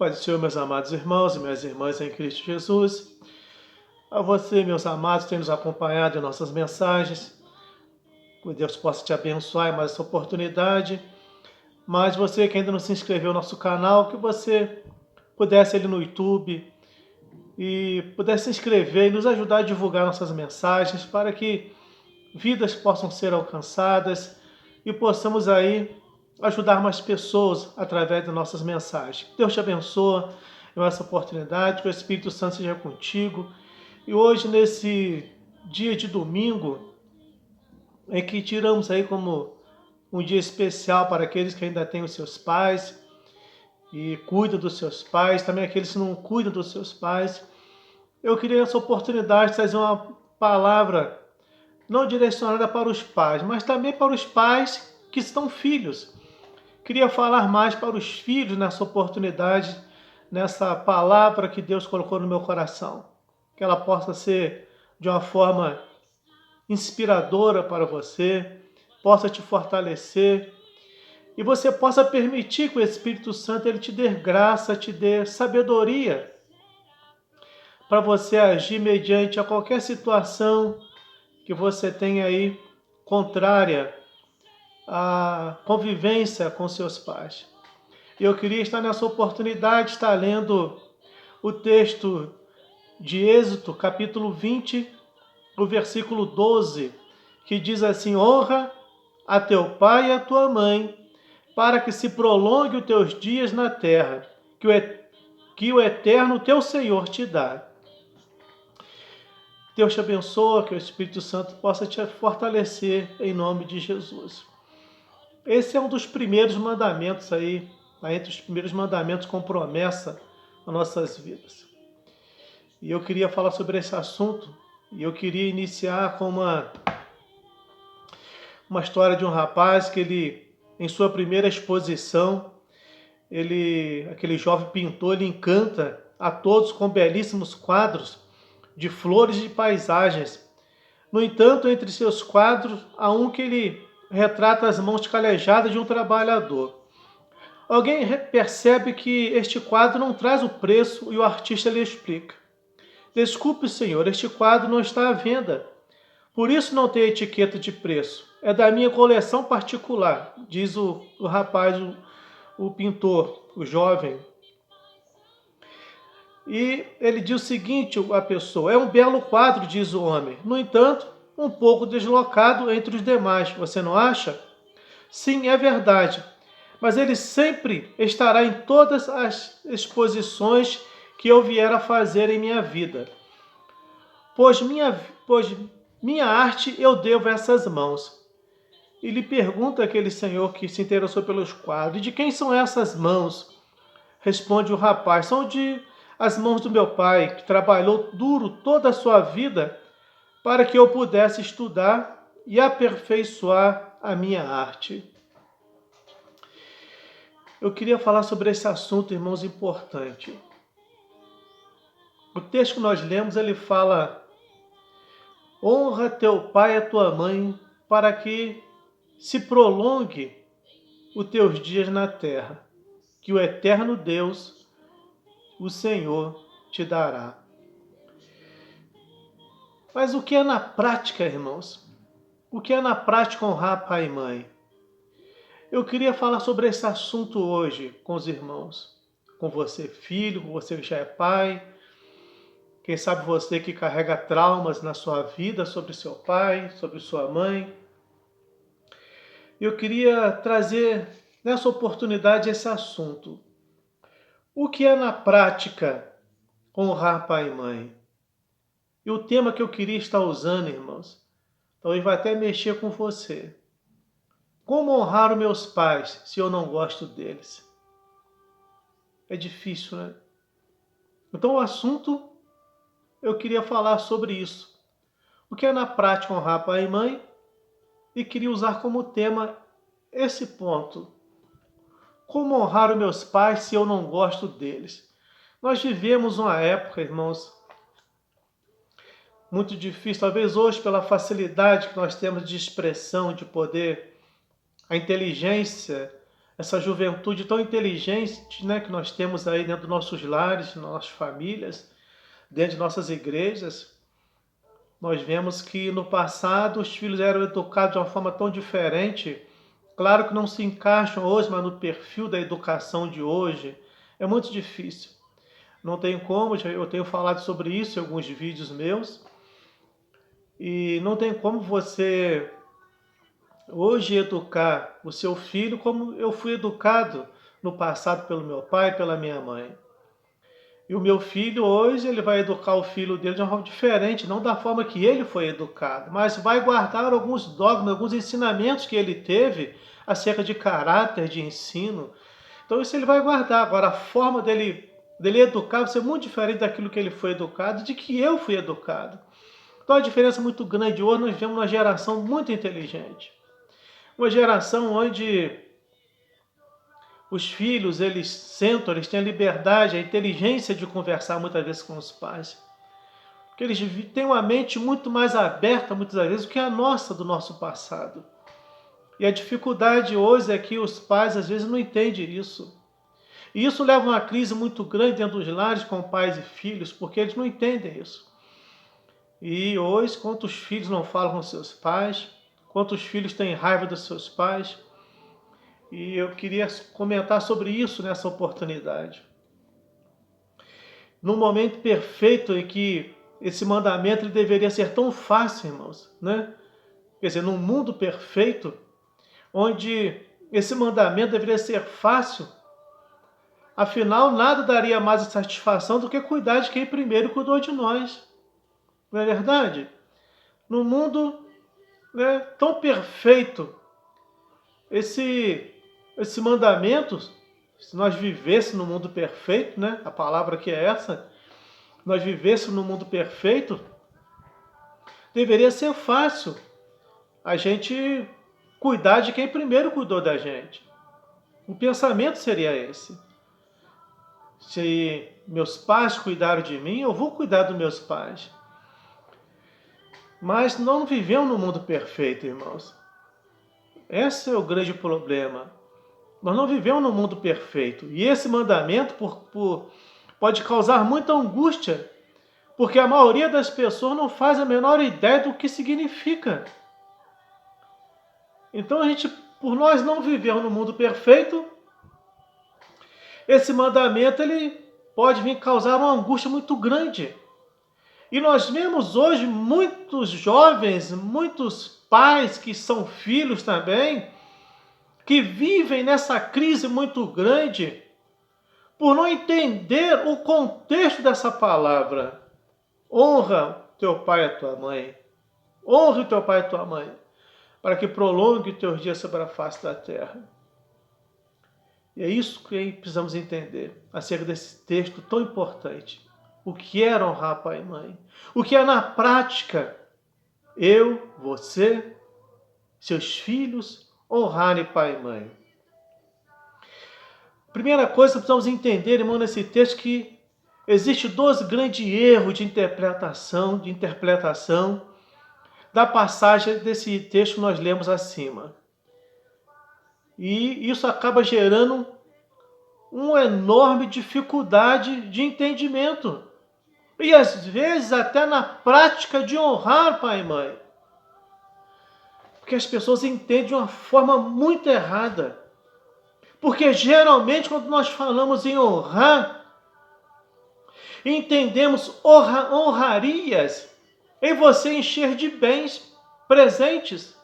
Paz do Senhor, meus amados irmãos e minhas irmãs em Cristo Jesus. A você, meus amados, que tem nos acompanhado em nossas mensagens. Que Deus possa te abençoar em mais essa oportunidade. Mas você que ainda não se inscreveu no nosso canal, que você pudesse ir no YouTube e pudesse se inscrever e nos ajudar a divulgar nossas mensagens para que vidas possam ser alcançadas e possamos aí ajudar mais pessoas através de nossas mensagens. Deus te abençoe em essa oportunidade, que o Espírito Santo seja contigo. E hoje, nesse dia de domingo, em que tiramos aí como um dia especial para aqueles que ainda têm os seus pais e cuidam dos seus pais, também aqueles que não cuidam dos seus pais, eu queria nessa oportunidade trazer uma palavra não direcionada para os pais, mas também para os pais que estão filhos. Queria falar mais para os filhos nessa oportunidade, nessa palavra que Deus colocou no meu coração. Que ela possa ser de uma forma inspiradora para você, possa te fortalecer e você possa permitir que o Espírito Santo ele te dê graça, te dê sabedoria para você agir mediante a qualquer situação que você tenha aí contrária à convivência com seus pais. E eu queria estar nessa oportunidade, estar lendo o texto de Êxodo, capítulo 20, o versículo 12, que diz assim: honra a teu pai e a tua mãe, para que se prolongue os teus dias na terra, que o Eterno teu Senhor te dá. Deus te abençoe, que o Espírito Santo possa te fortalecer em nome de Jesus. Esse é um dos primeiros mandamentos aí, entre os primeiros mandamentos com promessa nas nossas vidas. E eu queria falar sobre esse assunto, e eu queria iniciar com uma história de um rapaz que ele, em sua primeira exposição, aquele jovem pintor, ele encanta a todos com belíssimos quadros de flores e paisagens. No entanto, entre seus quadros, há um que ele retrata as mãos calejadas de um trabalhador. Alguém percebe que este quadro não traz o preço e o artista lhe explica: desculpe, senhor, este quadro não está à venda. Por isso não tem etiqueta de preço. É da minha coleção particular, diz o rapaz, o pintor, o jovem. E ele diz o seguinte, a pessoa: é um belo quadro, diz o homem. No entanto, um pouco deslocado entre os demais, você não acha? Sim, é verdade. Mas ele sempre estará em todas as exposições que eu vier a fazer em minha vida. Pois minha arte eu devo a essas mãos. E lhe pergunta aquele senhor que se interessou pelos quadros: de quem são essas mãos? Responde o rapaz: são as mãos do meu pai, que trabalhou duro toda a sua vida para que eu pudesse estudar e aperfeiçoar a minha arte. Eu queria falar sobre esse assunto, irmãos, importante. O texto que nós lemos, ele fala: honra teu pai e a tua mãe, para que se prolongue os teus dias na terra, que o eterno Deus, o Senhor, te dará. Mas o que é na prática, irmãos? O que é na prática honrar pai e mãe? Eu queria falar sobre esse assunto hoje com os irmãos. Com você, filho, com você que já é pai. Quem sabe você que carrega traumas na sua vida sobre seu pai, sobre sua mãe. Eu queria trazer nessa oportunidade esse assunto. O que é na prática honrar pai e mãe? E o tema que eu queria estar usando, irmãos, talvez vai até mexer com você. Como honrar os meus pais se eu não gosto deles? É difícil, né? Então o assunto, eu queria falar sobre isso. O que é na prática honrar pai e mãe? E queria usar como tema esse ponto. Como honrar os meus pais se eu não gosto deles? Nós vivemos uma época, irmãos, muito difícil. Talvez hoje, pela facilidade que nós temos de expressão, de poder, a inteligência essa juventude tão inteligente, né, que nós temos aí dentro dos nossos lares, nas nossas famílias, dentro de nossas igrejas. Nós vemos que no passado os filhos eram educados de uma forma tão diferente. Claro que não se encaixam hoje, mas no perfil da educação de hoje é muito difícil. Não tem como, eu tenho falado sobre isso em alguns vídeos meus, e não tem como você hoje educar o seu filho como eu fui educado no passado pelo meu pai e pela minha mãe. E o meu filho hoje, ele vai educar o filho dele de uma forma diferente, não da forma que ele foi educado, mas vai guardar alguns dogmas, alguns ensinamentos que ele teve acerca de caráter, de ensino. Então isso ele vai guardar. Agora, a forma dele educar vai ser muito diferente daquilo que ele foi educado, de que eu fui educado. Então a diferença é muito grande. Hoje nós vemos uma geração muito inteligente. Uma geração onde os filhos, eles sentam, eles têm a liberdade, a inteligência de conversar muitas vezes com os pais. Porque eles têm uma mente muito mais aberta, muitas vezes, do que a nossa, do nosso passado. E a dificuldade hoje é que os pais, às vezes, não entendem isso. E isso leva a uma crise muito grande dentro dos lares com pais e filhos, porque eles não entendem isso. E hoje, quantos filhos não falam com seus pais, quantos filhos têm raiva dos seus pais. E eu queria comentar sobre isso nessa oportunidade. No momento perfeito em que esse mandamento ele deveria ser tão fácil, irmãos, né? Quer dizer, num mundo perfeito, onde esse mandamento deveria ser fácil, afinal, nada daria mais satisfação do que cuidar de quem primeiro cuidou de nós. Não é verdade? No mundo, né, tão perfeito, esse mandamento, se nós vivêssemos no mundo perfeito, né, a palavra que é essa, nós vivêssemos no mundo perfeito, deveria ser fácil a gente cuidar de quem primeiro cuidou da gente. O pensamento seria esse. Se meus pais cuidaram de mim, eu vou cuidar dos meus pais. Mas não vivemos no mundo perfeito, irmãos. Esse é o grande problema. Nós não vivemos no mundo perfeito. E esse mandamento pode causar muita angústia, porque a maioria das pessoas não faz a menor ideia do que significa. Então, por nós não vivermos no mundo perfeito, esse mandamento ele pode vir causar uma angústia muito grande. E nós vemos hoje muitos jovens, muitos pais que são filhos também, que vivem nessa crise muito grande por não entender o contexto dessa palavra. Honra teu pai e a tua mãe. Honre teu pai e tua mãe, para que prolongue teus dias sobre a face da terra. E é isso que precisamos entender acerca desse texto tão importante. O que é honrar pai e mãe? O que é na prática eu, você, seus filhos honrarem pai e mãe? Primeira coisa que precisamos entender, irmão, nesse texto, que existe dois grandes erros de interpretação da passagem desse texto que nós lemos acima. E isso acaba gerando uma enorme dificuldade de entendimento. E às vezes até na prática de honrar pai e mãe. Porque as pessoas entendem de uma forma muito errada. Porque geralmente quando nós falamos em honrar, entendemos honrarias em você encher de bens presentes.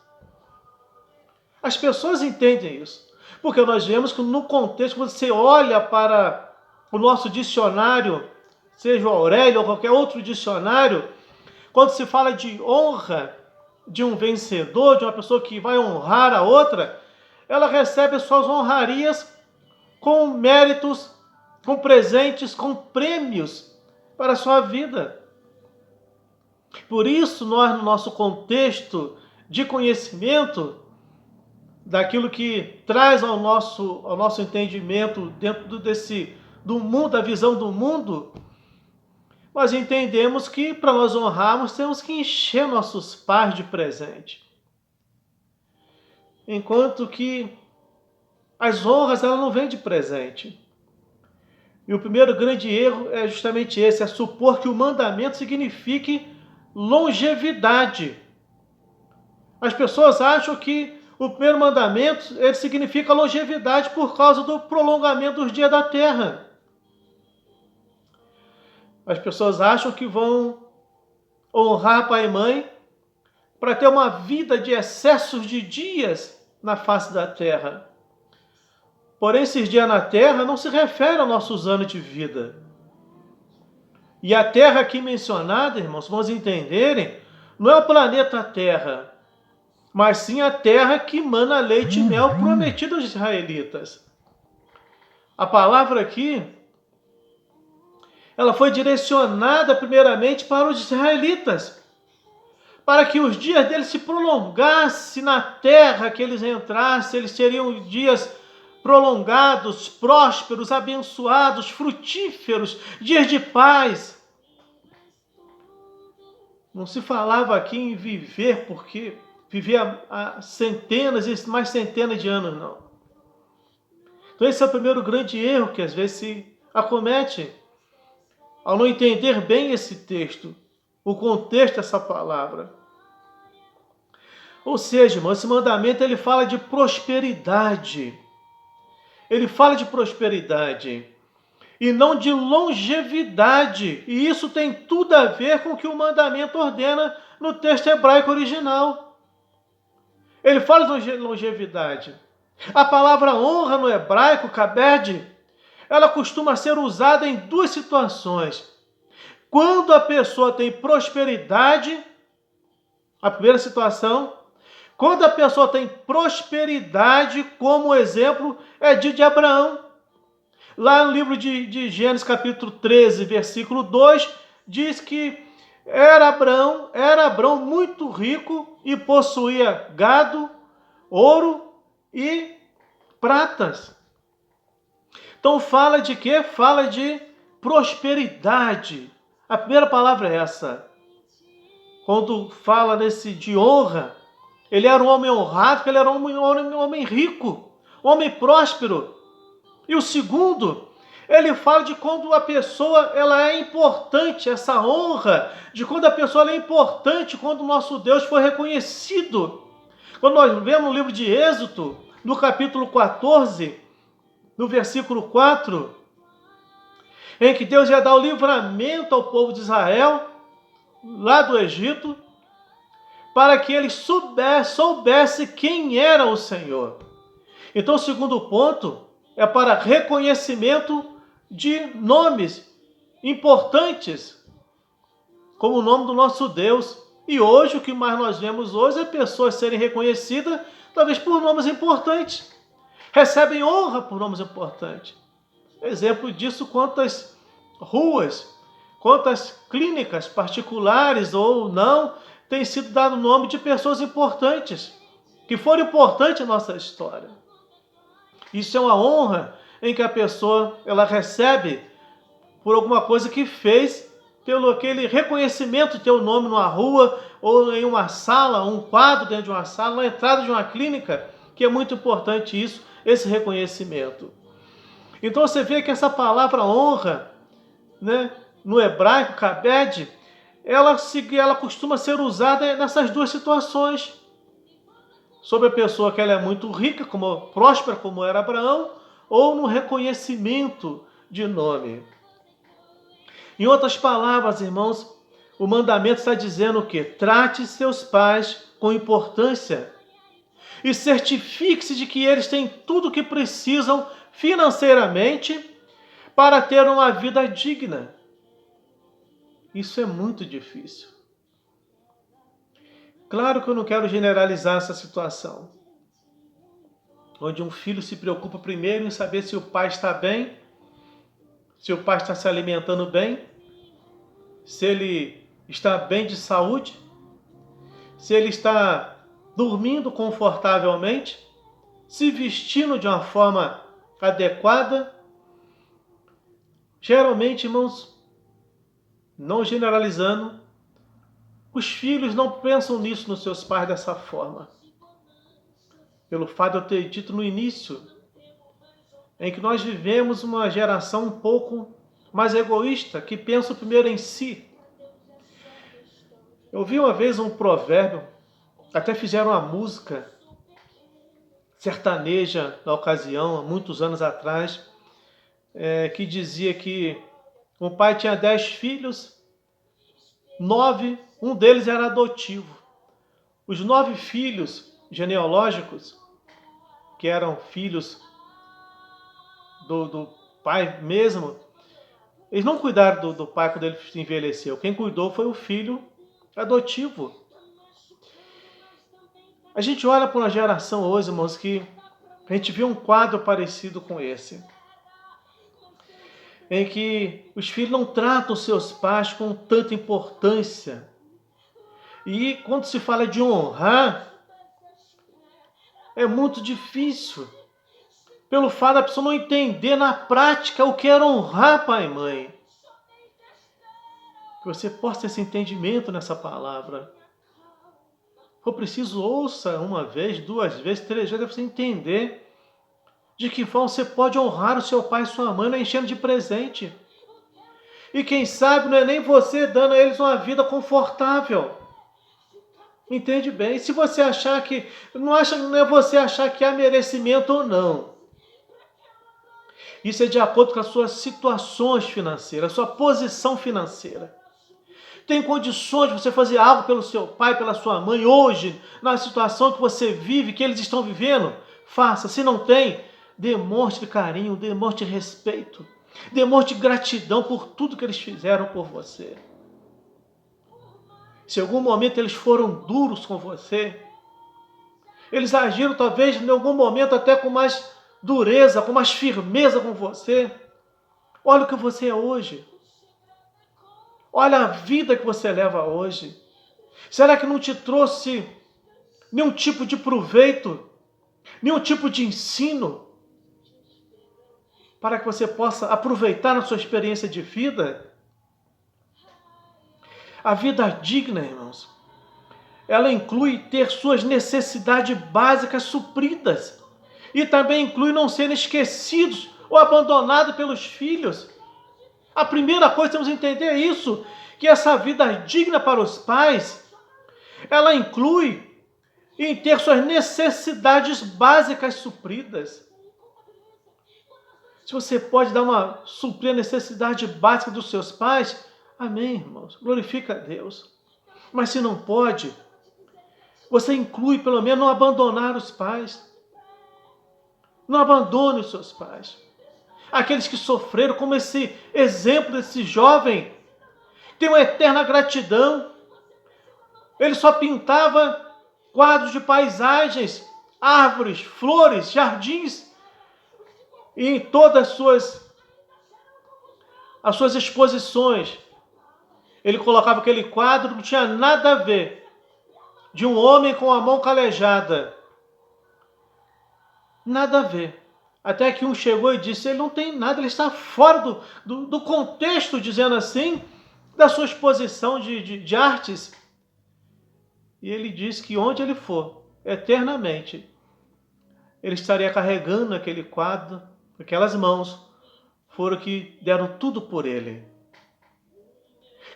As pessoas entendem isso. Porque nós vemos que no contexto, quando você olha para o nosso dicionário, seja o Aurélio ou qualquer outro dicionário, quando se fala de honra de um vencedor, de uma pessoa que vai honrar a outra, ela recebe suas honrarias com méritos, com presentes, com prêmios para a sua vida. Por isso, nós, no nosso contexto de conhecimento, daquilo que traz ao nosso entendimento dentro do mundo, da visão do mundo, nós entendemos que para nós honrarmos temos que encher nossos pais de presente. Enquanto que As honras, ela não vêm de presente. E o primeiro grande erro é justamente esse, é supor que o mandamento signifique longevidade. As pessoas acham que o primeiro mandamento ele significa longevidade por causa do prolongamento dos dias da terra. As pessoas acham que vão honrar pai e mãe para ter uma vida de excessos de dias na face da terra. Porém, esses dias na terra não se refere aos nossos anos de vida. E a terra aqui mencionada, irmãos, vamos entenderem, não é o planeta Terra, mas sim a terra que mana leite e mel prometido aos israelitas. A palavra aqui, ela foi direcionada primeiramente para os israelitas, para que os dias deles se prolongassem na terra que eles entrassem, eles teriam dias prolongados, prósperos, abençoados, frutíferos, dias de paz. Não se falava aqui em viver, porque vivia há centenas e mais centenas de anos, não. Então esse é o primeiro grande erro que às vezes se acomete ao não entender bem esse texto, o contexto dessa palavra. Ou seja, irmão, esse mandamento ele fala de prosperidade. Ele fala de prosperidade e não de longevidade. E isso tem tudo a ver com o que o mandamento ordena no texto hebraico original. Ele fala de longevidade. A palavra honra no hebraico, kabed, ela costuma ser usada em duas situações. Quando a pessoa tem prosperidade, a primeira situação, quando a pessoa tem prosperidade, como o exemplo é de Abraão. Lá no livro de Gênesis, capítulo 13, versículo 2, diz que era Abraão muito rico e possuía gado, ouro e pratas. Então fala de quê? Fala de prosperidade. A primeira palavra é essa. Quando fala de honra, ele era um homem honrado, porque ele era um homem rico, um homem próspero. E o segundo, ele fala de quando a pessoa ela é importante, essa honra, de quando a pessoa é importante, quando o nosso Deus foi reconhecido. Quando nós vemos no livro de Êxodo, no capítulo 14, no versículo 4, em que Deus ia dar o livramento ao povo de Israel, lá do Egito, para que eles soubesse quem era o Senhor. Então, o segundo ponto é para reconhecimento de nomes importantes, como o nome do nosso Deus. E hoje, o que mais nós vemos hoje é pessoas serem reconhecidas, talvez por nomes importantes. Recebem honra por nomes importantes. Exemplo disso, quantas ruas, quantas clínicas particulares ou não, tem sido dado o nome de pessoas importantes, que foram importantes na nossa história. Isso é uma honra em que a pessoa ela recebe por alguma coisa que fez, pelo aquele reconhecimento de ter o nome numa rua, ou em uma sala, um quadro dentro de uma sala, na entrada de uma clínica, que é muito importante isso, esse reconhecimento. Então você vê que essa palavra honra, né, no hebraico, kabed, ela costuma ser usada nessas duas situações. Sobre a pessoa que ela é muito rica, próspera, como era Abraão, ou no reconhecimento de nome. Em outras palavras, irmãos, o mandamento está dizendo o quê? Trate seus pais com importância e certifique-se de que eles têm tudo o que precisam financeiramente para ter uma vida digna. Isso é muito difícil. Claro que eu não quero generalizar essa situação, onde um filho se preocupa primeiro em saber se o pai está bem, se o pai está se alimentando bem, se ele está bem de saúde, se ele está dormindo confortavelmente, se vestindo de uma forma adequada. Geralmente, irmãos, não generalizando, os filhos não pensam nisso nos seus pais dessa forma. Pelo fato de eu ter dito no início em que nós vivemos uma geração um pouco mais egoísta, que pensa primeiro em si. Eu vi uma vez um provérbio, até fizeram uma música sertaneja na ocasião, há muitos anos atrás, que dizia que um pai tinha 10 filhos, 9, um deles era adotivo. Os 9 filhos genealógicos, que eram filhos do pai mesmo, eles não cuidaram do pai quando ele envelheceu. Quem cuidou foi o filho adotivo. A gente olha para uma geração hoje, irmãos, que a gente vê um quadro parecido com esse, em que os filhos não tratam seus pais com tanta importância. E quando se fala de honrar, é muito difícil, pelo fato da pessoa não entender na prática o que é honrar pai e mãe. Que você possa ter esse entendimento nessa palavra. Se for preciso, ouça uma vez, 2 vezes, 3 vezes, para você entender de que forma você pode honrar o seu pai e sua mãe, não enchendo de presente. E quem sabe não é nem você dando a eles uma vida confortável. Entende bem? Se você achar que... Não é você achar que há merecimento ou não. Isso é de acordo com as suas situações financeiras, a sua posição financeira. Tem condições de você fazer algo pelo seu pai, pela sua mãe, hoje, na situação que você vive, que eles estão vivendo? Faça. Se não tem, demonstre carinho, demonstre respeito, demonstre gratidão por tudo que eles fizeram por você. Se em algum momento eles foram duros com você, eles agiram talvez em algum momento até com mais dureza, com mais firmeza com você, olha o que você é hoje. Olha a vida que você leva hoje. Será que não te trouxe nenhum tipo de proveito, nenhum tipo de ensino, para que você possa aproveitar na sua experiência de vida? A vida digna, irmãos, ela inclui ter suas necessidades básicas supridas. E também inclui não serem esquecidos ou abandonados pelos filhos. A primeira coisa que temos que entender é isso, que essa vida digna para os pais, ela inclui em ter suas necessidades básicas supridas. Se você pode suprir a necessidade básica dos seus pais, amém, irmãos, glorifica a Deus. Mas se não pode, você inclui pelo menos não abandonar os pais. Não abandone os seus pais. Aqueles que sofreram, como esse exemplo desse jovem, tem uma eterna gratidão. Ele só pintava quadros de paisagens, árvores, flores, jardins. E em todas as suas exposições, ele colocava aquele quadro que não tinha nada a ver, de um homem com a mão calejada. Nada a ver. Até que um chegou e disse, ele não tem nada, ele está fora do contexto, dizendo assim, da sua exposição de artes. E ele disse que onde ele for, eternamente, ele estaria carregando aquele quadro, aquelas mãos, foram que deram tudo por ele.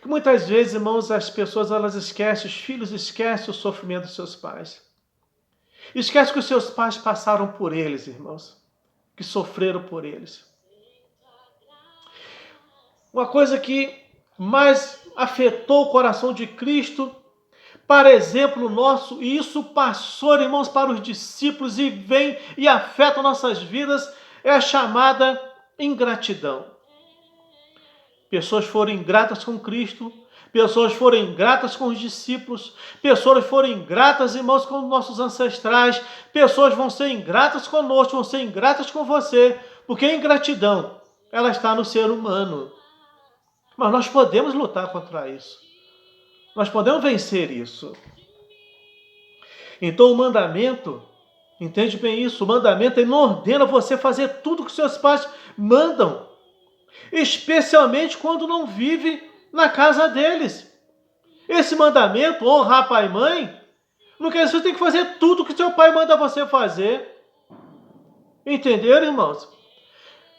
Que muitas vezes, irmãos, as pessoas elas esquecem, os filhos esquecem o sofrimento dos seus pais. Esquece que os seus pais passaram por eles, irmãos, que sofreram por eles. Uma coisa que mais afetou o coração de Cristo, para exemplo nosso, e isso passou, irmãos, para os discípulos e vem e afeta nossas vidas, é a chamada ingratidão. Pessoas foram ingratas com Cristo, pessoas foram ingratas com os discípulos, pessoas foram ingratas, irmãos, com nossos ancestrais, pessoas vão ser ingratas conosco, vão ser ingratas com você, porque a ingratidão, ela está no ser humano. Mas nós podemos lutar contra isso. Nós podemos vencer isso. Então o mandamento, entende bem isso, o mandamento ele não ordena você fazer tudo que seus pais mandam, especialmente quando não vive na casa deles. Esse mandamento, honrar pai e mãe, não quer dizer que você tem que fazer tudo que seu pai manda você fazer. Entenderam, irmãos?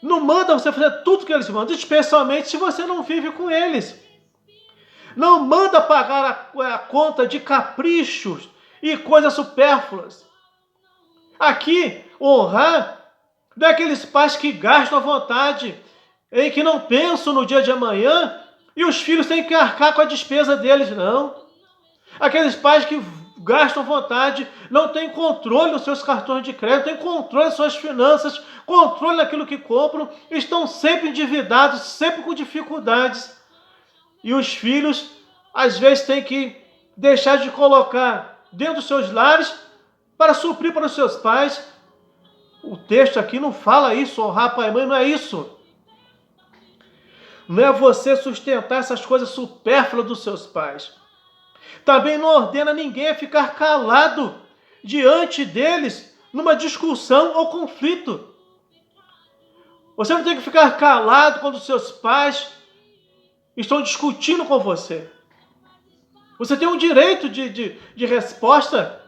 Não manda você fazer tudo que eles mandam, especialmente se você não vive com eles. Não manda pagar a conta de caprichos e coisas supérfluas. Aqui, honrar não é aqueles pais que gastam à vontade, em que não pensam no dia de amanhã e os filhos têm que arcar com a despesa deles, não. Aqueles pais que gastam à vontade, não têm controle nos seus cartões de crédito, têm controle das suas finanças, controle daquilo que compram, estão sempre endividados, sempre com dificuldades. E os filhos, às vezes, têm que deixar de colocar dentro dos seus lares para suprir para os seus pais. O texto aqui não fala isso, honrar pai e mãe, não é isso. Não é você sustentar essas coisas supérfluas dos seus pais. Também não ordena ninguém a ficar calado diante deles numa discussão ou conflito. Você não tem que ficar calado quando os seus pais estão discutindo com você. Você tem um direito de resposta.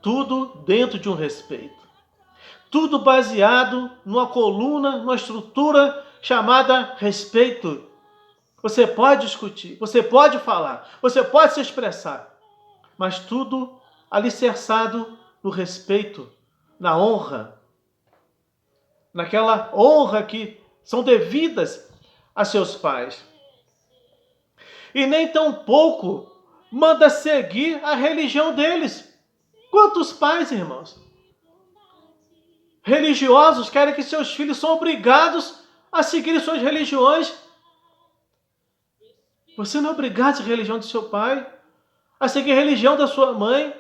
Tudo dentro de um respeito. Tudo baseado numa coluna, numa estrutura chamada respeito. Você pode discutir, você pode falar, você pode se expressar, mas tudo alicerçado no respeito, na honra, naquela honra que são devidas a seus pais. E nem tampouco manda seguir a religião deles. Quantos pais, irmãos, religiosos querem que seus filhos são obrigados a seguir suas religiões? Você não é obrigado a seguir a religião do seu pai, a seguir a religião da sua mãe.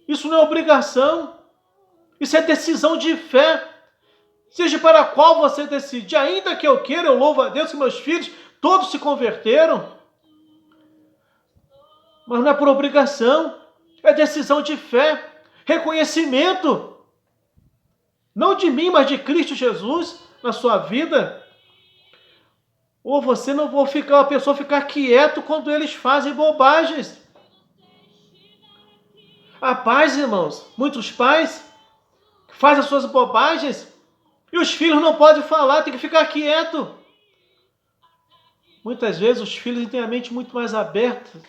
Isso não é obrigação. Isso é decisão de fé. Seja para a qual você decide. Ainda que eu queira, eu louvo a Deus que meus filhos todos se converteram. Mas não é por obrigação. É decisão de fé. Reconhecimento. Não de mim, mas de Cristo Jesus na sua vida. Ou você não vai ficar, a pessoa ficar quieto quando eles fazem bobagens. Há pais, irmãos, muitos pais que fazem as suas bobagens e os filhos não podem falar, tem que ficar quieto. Muitas vezes os filhos têm a mente muito mais aberta,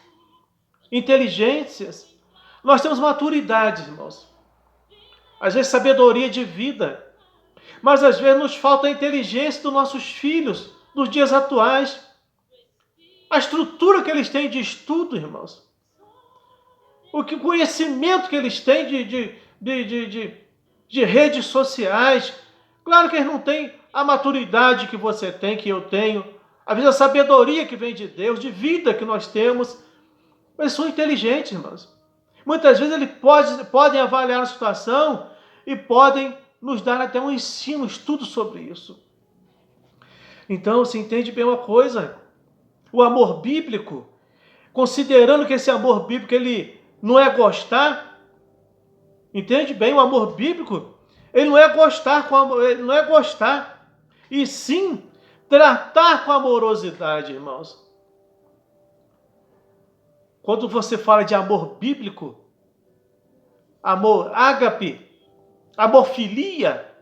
inteligências. Nós temos maturidade, irmãos. Às vezes sabedoria de vida. Mas às vezes nos falta a inteligência dos nossos filhos, dos dias atuais. A estrutura que eles têm de estudo, irmãos. O conhecimento que eles têm de redes sociais. Claro que eles não têm a maturidade que você tem, que eu tenho. Às vezes a sabedoria que vem de Deus, de vida que nós temos. Eles são inteligentes, irmãos. Muitas vezes eles podem avaliar a situação e podem nos dar até um ensino, um estudo sobre isso. Então, se entende bem uma coisa, o amor bíblico, considerando que esse amor bíblico ele não é gostar, entende bem, o amor bíblico, ele não é gostar ele não é gostar, e sim tratar com amorosidade, irmãos. Quando você fala de amor bíblico, amor ágape, amor filia,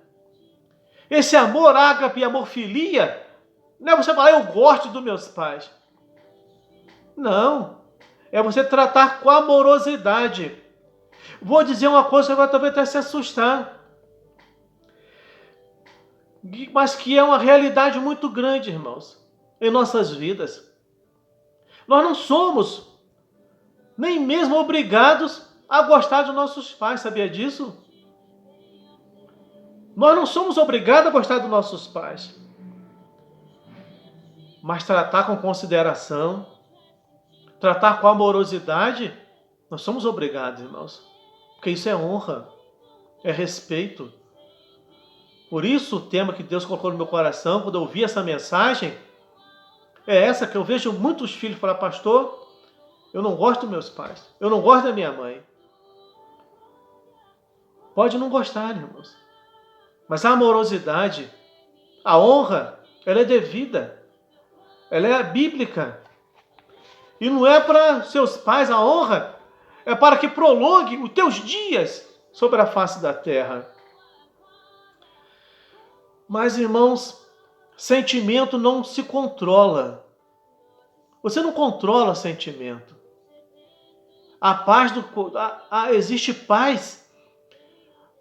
esse amor ágape e amor filia, não é você falar, eu gosto dos meus pais. Não. É você tratar com amorosidade. Vou dizer uma coisa que agora talvez até se assustar. Mas que é uma realidade muito grande, irmãos, em nossas vidas. Nós não somos nem mesmo obrigados a gostar dos nossos pais, sabia disso? Nós não somos obrigados a gostar dos nossos pais. Mas tratar com consideração, tratar com amorosidade, nós somos obrigados, irmãos. Porque isso é honra, é respeito. Por isso o tema que Deus colocou no meu coração, quando eu ouvi essa mensagem, é essa que eu vejo muitos filhos falar, pastor, eu não gosto dos meus pais, eu não gosto da minha mãe. Pode não gostar, irmãos. Mas a amorosidade, a honra, ela é devida. Ela é bíblica. E não é para seus pais a honra, é para que prolongue os teus dias sobre a face da terra. Mas, irmãos, sentimento não se controla. Você não controla sentimento. Existe paz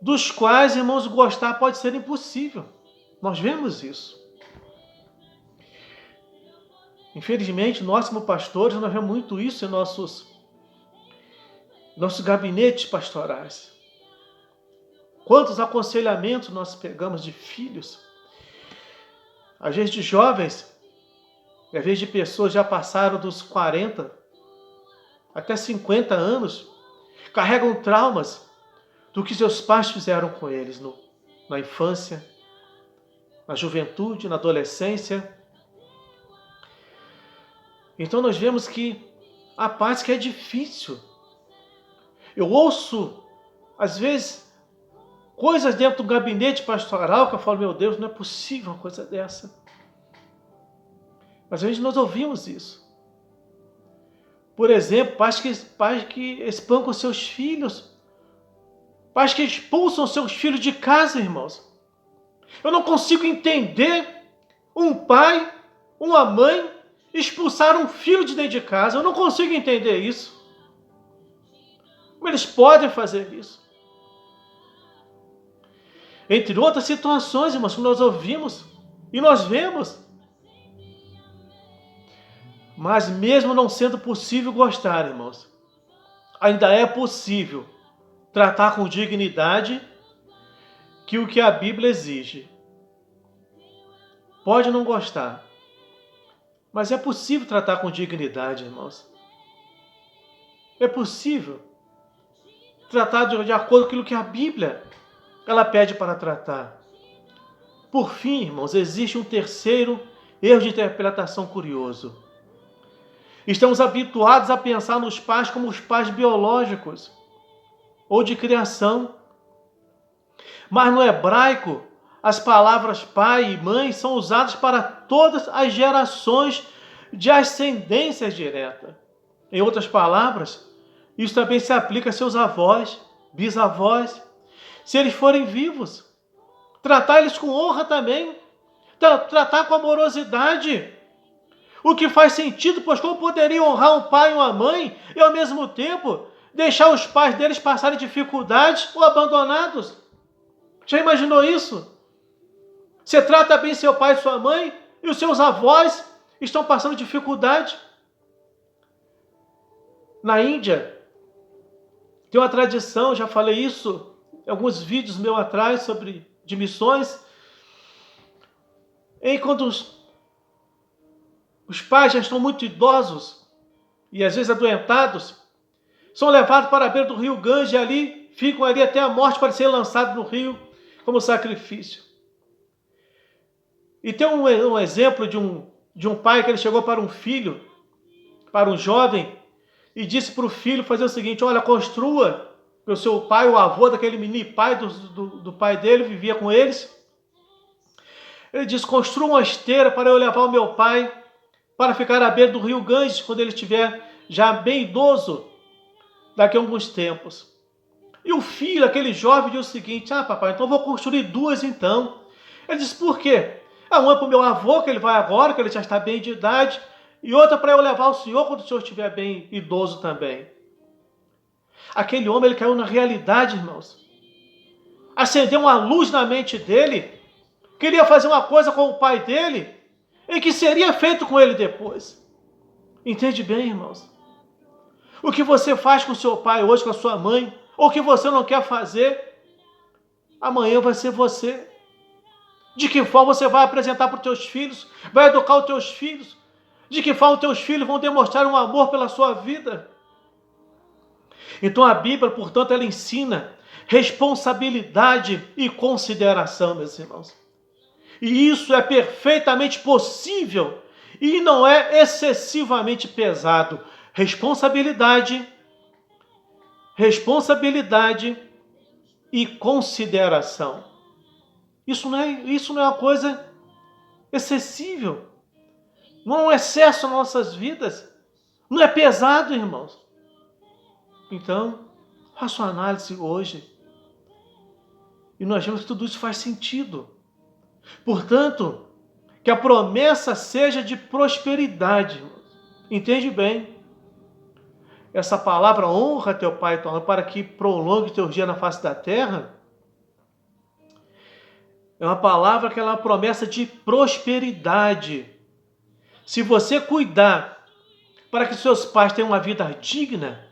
dos quais, irmãos, gostar pode ser impossível. Nós vemos isso. Infelizmente, nós como pastores, nós vemos muito isso em nossos gabinetes pastorais. Quantos aconselhamentos nós pegamos de filhos, às vezes de jovens, às vezes de pessoas já passaram dos 40 até 50 anos, carregam traumas do que seus pais fizeram com eles na infância, na juventude, na adolescência. Então nós vemos que a paz que é difícil. Eu ouço, às vezes, coisas dentro do gabinete pastoral que eu falo, meu Deus, não é possível uma coisa dessa. Mas às vezes nós ouvimos isso. Por exemplo, pais que espancam seus filhos. Pais que expulsam seus filhos de casa, irmãos. Eu não consigo entender um pai, uma mãe, expulsar um filho de dentro de casa. Eu não consigo entender isso. Como eles podem fazer isso? Entre outras situações, irmãos, que nós ouvimos e nós vemos. Mas mesmo não sendo possível gostar, irmãos, ainda é possível tratar com dignidade o que a Bíblia exige. Pode não gostar, mas é possível tratar com dignidade, irmãos. É possível tratar de acordo com aquilo que a Bíblia ela pede para tratar. Por fim, irmãos, existe um terceiro erro de interpretação curioso. Estamos habituados a pensar nos pais como os pais biológicos ou de criação. Mas no hebraico, as palavras pai e mãe são usadas para todas as gerações de ascendência direta. Em outras palavras, isso também se aplica a seus avós, bisavós, se eles forem vivos. Tratar eles com honra também. Tratar com amorosidade. O que faz sentido, pois como poderia honrar um pai e uma mãe e ao mesmo tempo deixar os pais deles passarem dificuldades ou abandonados? Já imaginou isso? Você trata bem seu pai e sua mãe e os seus avós estão passando dificuldade? Na Índia, tem uma tradição, já falei isso em alguns vídeos meus atrás de missões, em quando os pais já estão muito idosos e às vezes adoentados, são levados para a beira do rio Ganges e ali ficam ali até a morte para serem lançados no rio como sacrifício. E tem um exemplo de um pai que ele chegou para um filho, para um jovem, e disse para o filho fazer o seguinte: olha, construa, o seu pai, o avô daquele menino pai do pai dele, vivia com eles. Ele disse: construa uma esteira para eu levar o meu pai para ficar à beira do rio Ganges, quando ele estiver já bem idoso, daqui a alguns tempos. E o filho, aquele jovem, disse o seguinte: papai, então eu vou construir duas então. Ele disse: por quê? Uma para o meu avô, que ele vai agora, que ele já está bem de idade, e outra para eu levar o senhor quando o senhor estiver bem idoso também. Aquele homem, ele caiu na realidade, irmãos. Acendeu uma luz na mente dele, queria fazer uma coisa com o pai dele, e que seria feito com ele depois. Entende bem, irmãos? O que você faz com seu pai hoje, com a sua mãe, ou o que você não quer fazer, amanhã vai ser você. De que forma você vai apresentar para os teus filhos, vai educar os teus filhos, de que forma os teus filhos vão demonstrar um amor pela sua vida. Então a Bíblia, portanto, ela ensina responsabilidade e consideração, meus irmãos. E isso é perfeitamente possível e não é excessivamente pesado. Responsabilidade e consideração. Isso não é uma coisa excessível. Não é um excesso nas nossas vidas. Não é pesado, irmãos. Então, faça uma análise hoje. E nós vemos que tudo isso faz sentido. Portanto, que a promessa seja de prosperidade. Entende bem? Essa palavra honra teu pai e tua mãe para que prolongue teus dias na face da terra. É uma palavra que é uma promessa de prosperidade. Se você cuidar para que seus pais tenham uma vida digna,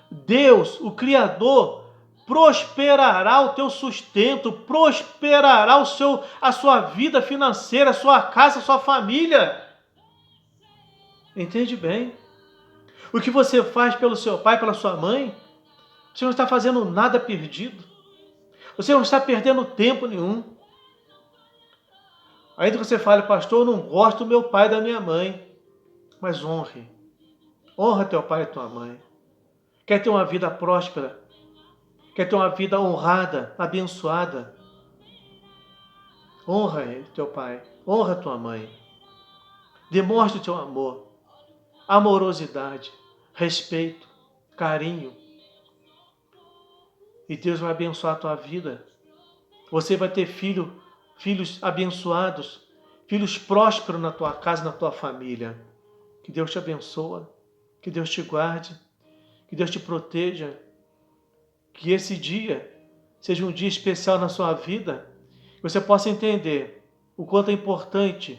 Deus, o Criador, prosperará o teu sustento, prosperará a sua vida financeira, a sua casa, a sua família. Entende bem? O que você faz pelo seu pai, pela sua mãe, você não está fazendo nada perdido. Você não está perdendo tempo nenhum. Ainda que você fale, pastor, eu não gosto do meu pai e da minha mãe. Mas honre. Honra teu pai e tua mãe. Quer ter uma vida próspera? Quer ter uma vida honrada, abençoada? Honra teu pai. Honra tua mãe. Demonstre o teu amor. Amorosidade. Respeito. Carinho. E Deus vai abençoar a tua vida. Você vai ter filhos abençoados, filhos prósperos na tua casa, na tua família. Que Deus te abençoe, que Deus te guarde, que Deus te proteja. Que esse dia seja um dia especial na sua vida, que você possa entender o quanto é importante